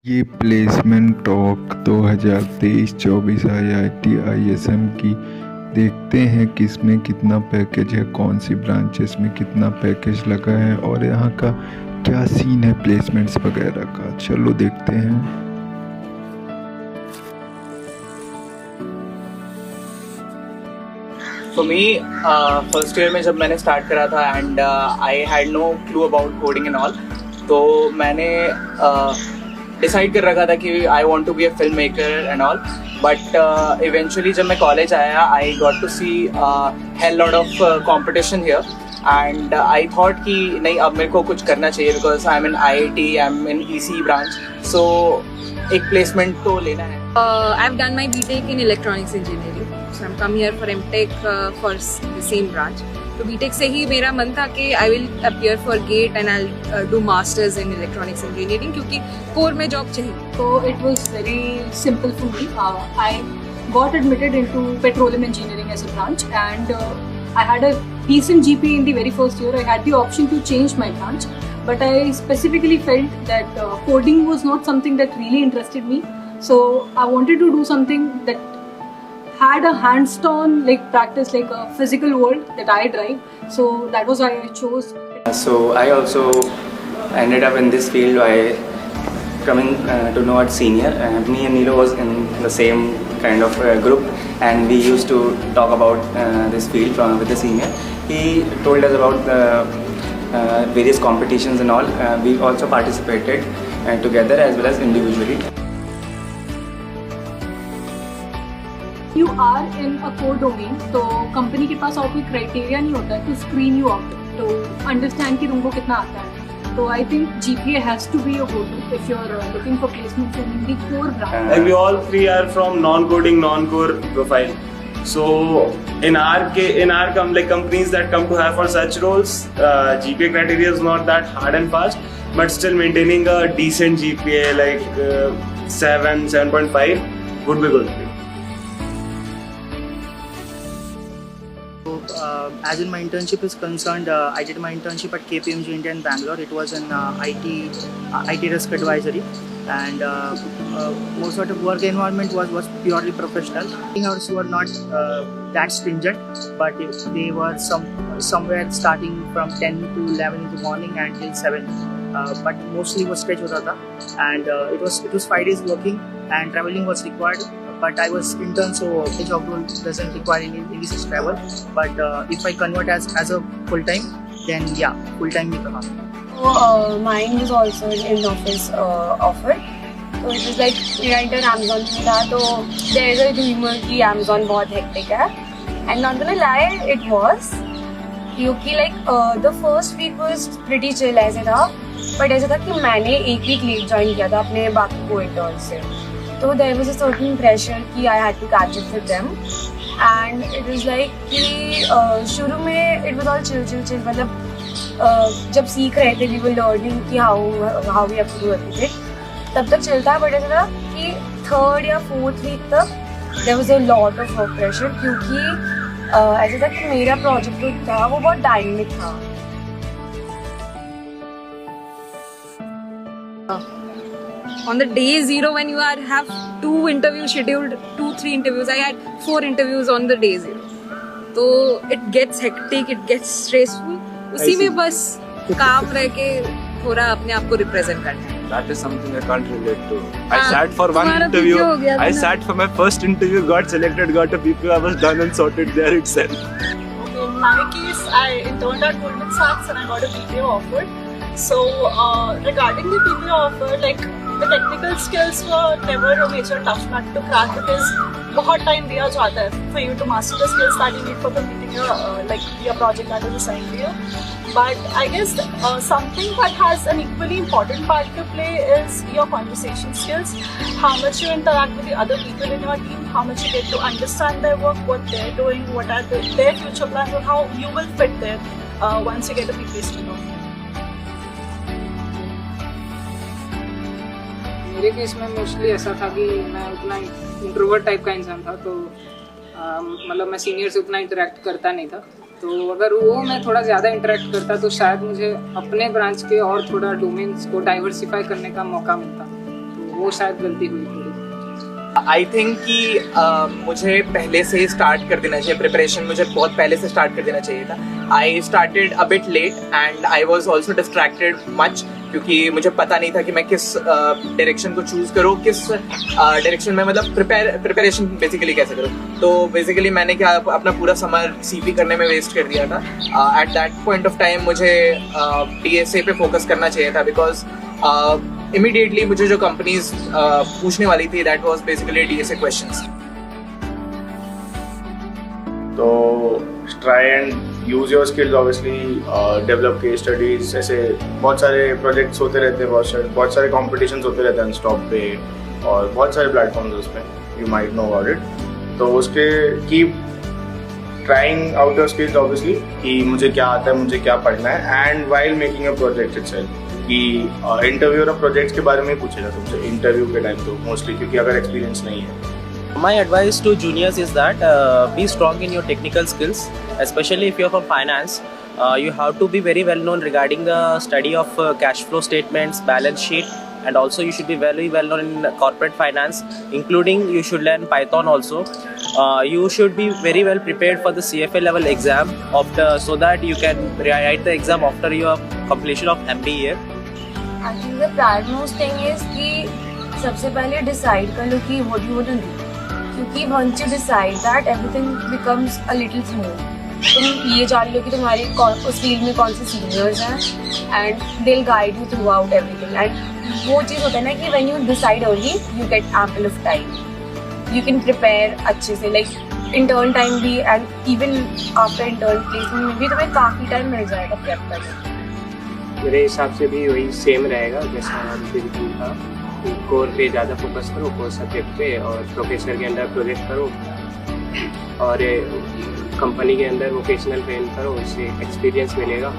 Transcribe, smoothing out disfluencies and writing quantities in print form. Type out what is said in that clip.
ये placement talk 2023-24 IIT ISM की देखते हैं किस में कितना पैकेज है, कौन सी ब्रांचेस में कितना पैकेज लगा है और यहाँ का क्या सीन है प्लेसमेंट्स वगैरह का। चलो देखते हैं। फॉर मी फर्स्ट ईयर में जब मैंने स्टार्ट करा था and I had no clue about coding and all, तो मैंने डिसाइड कर रखा था कि I want to be a film maker and all. But eventually जब मैं कॉलेज आया I got to see hell lot of competition here and I thought कि नहीं, अब मेरे को कुछ करना चाहिए because I am in IIT, I am in EC branch, so एक प्लेसमेंट तो लेना है। I've done my BTech in electronics engineering, so I'm come here for MTech for the same branch. तो BTech से ही मेरा मन था कि I will appear for GATE and I'll do masters in electronics engineering क्योंकि core में job चाहिए। So it was very simple for me. I got admitted into petroleum engineering as a branch, and I had a decent GPA in the very first year. I had the option to change my branch, but I specifically felt that coding was not something that really interested me. So I wanted to do something that had a hands-on practice, like a physical world that I drive. So that was why I chose. So I also ended up in this field by coming to know at senior. Me and Nilo was in the same kind of group, and we used to talk about this field with the senior. He told us about the various competitions and all. We also participated together as well as individually. You are in a core domain, तो company के पास और कोई criteria नहीं होता है to screen you out, to understand कि तुमको कितना आता है। तो I think GPA has to be a go-to if you're looking for placements in the core branch. Like we all three are from non-coding, non-core profile. So in our companies that come to have for such roles, GPA criteria is not that hard and fast, but still maintaining a decent GPA like 7.5 would be good. As in my internship is concerned, I did my internship at KPMG India in Bangalore. It was in IT risk advisory, and most of the work environment was purely professional. Working hours were not that stringent, but they were somewhere starting from 10 to 11 in the morning until 7. But mostly was stretch hota tha, and it was 5 days working, and traveling was required. But I was intern, so the job role doesn't require any such travel. But if I convert as a full time, then yeah, full time ही कहा। So mine was also in office offer. So it was like मेरा intern Amazon में था, तो there is a rumor कि Amazon बहुत hectic है, and not gonna lie, it was क्योंकि like the first week was pretty chill ऐसे था, but ऐसा था कि मैंने एक week late join किया था अपने बाकी को interns से, तो there was a certain pressure कि I had to catch up with them, and it was like कि शुरू में it was all chill मतलब जब सीख रहे थे we were learning कि how we have to do everything, तब तक chill था, but ऐसा था कि third या fourth week तक there was a lot of work pressure क्योंकि ऐसा था कि मेरा project जो था वो बहुत dynamic था। On the day zero, when you have 2 interviews scheduled, 2-3 interviews, I had 4 interviews on the day zero. तो it gets hectic, it gets stressful. उसी में बस काम रह के थोड़ा अपने आप को represent करना है। That is something I can't relate to. I sat for one interview. I sat for my first interview, got selected, got a PPO, I was done and sorted there itself. In my case, I interned at Goldman Sachs and I got a PPO offer. So regarding the PPO offer, like the technical skills were never a major tough nut to crack because बहुत time दिया जाता है for you to master the skills that you need for completing your project that is assigned to you. But I guess something that has an equally important part to play is your conversation skills. How much you interact with the other people in your team, how much you get to understand their work, what they're doing, what are their future plans, and how you will fit there once you get to be placed to know. मेरे case में mostly ऐसा था कि मैं उतना introvert type का इंसान था, तो मतलब मैं सीनियर से उतना इंटरेक्ट करता नहीं था, तो अगर वो मैं थोड़ा ज़्यादा इंटरेक्ट करता तो शायद मुझे अपने ब्रांच के और थोड़ा डोमेन्स को डाइवर्सिफाई करने का मौका मिलता। तो वो शायद गलती हुई थोड़ी। आई थिंक कि मुझे पहले से ही स्टार्ट कर देना चाहिए, प्रिपरेशन मुझे बहुत पहले से स्टार्ट कर देना चाहिए था. I started a bit late and I was also distracted much, क्योंकि मुझे पता नहीं था कि मैं किस डायरेक्शन को चूज करूँ, किस डायरेक्शन में मतलब प्रिपरेशन बेसिकली कैसे करूँ. तो बेसिकली मैंने क्या अपना पूरा समर सीपी करने में वेस्ट कर दिया था. At that point of time मुझे DSA पे फोकस करना चाहिए था, बिकॉज इमीडिएटली मुझे जो कंपनीज पूछने वाली थी that was basically DSA questions. तो try and use your skills, obviously develop case studies, ऐसे बहुत सारे प्रोजेक्ट्स होते रहते हैं, बहुत सारे कॉम्पिटिशन्स होते रहते हैं स्टॉक पे और बहुत सारे प्लेटफॉर्म्स उस पर, you might know about it. तो उसके keep trying out your skills obviously, कि मुझे क्या आता है, मुझे क्या पढ़ना है. And while making a project itself, कि इंटरव्यू और प्रोजेक्ट्स के बारे में पूछेगा तुमसे इंटरव्यू के टाइम तो मोस्टली, क्योंकि अगर एक्सपीरियंस नहीं है. My advice to juniors is that be strong in your technical skills, especially if you're from finance. You have to be very well known regarding the study of cash flow statements, balance sheet, and also you should be very well known in corporate finance, including you should learn Python also. You should be very well prepared for the CFA level exam so that you can write the exam after your completion of MBA. I think the primemost thing is कि सबसे पहले decide कर लो कि what you want to do. क्योंकि once you decide that everything becomes a little smooth. तुम ये जान लो कि तुम्हारे उस फील्ड में कौन से सीनियर्स हैं and they'll guide you throughout everything. And वो चीज़ होता है ना कि when you decide early, you get ample of time. You can prepare अच्छे से, like intern time भी and even after intern placement में भी तुम्हें काफ़ी टाइम मिल जाएगा prep करने. मेरे हिसाब से भी वही सेम रहेगा जैसा बिल्कुल था. कोर पे ज़्यादा फोकस करो, कोर सब्जेक्ट पे, और प्रोफेसर के अंदर प्रोजेक्ट करो और कंपनी के अंदर वोकेशनल ट्रेन करो, उससे एक्सपीरियंस मिलेगा.